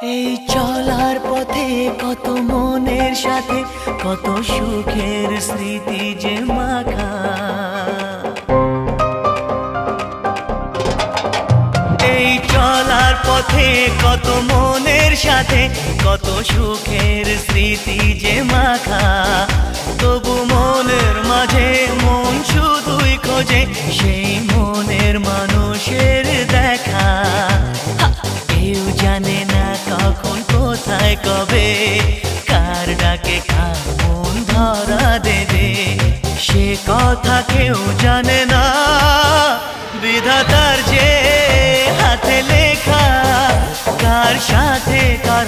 এই চলার পথে কত মনের সাথে কত সুখের স্মৃতি যে মাখা। এই চলার পথে কত মনের সাথে কত সুখের স্মৃতি যে মাখা। তবু মনের মাঝে মন শুধুই খোঁজে সেই মনের মানুষের দেখা। কেউ জানে না কখন কোথায় কবে কার ডাকে কার মন ধরা দেবে, সে কথা কেউ জানে না। বিধাতার যে হাতে লেখা কার সাথে কার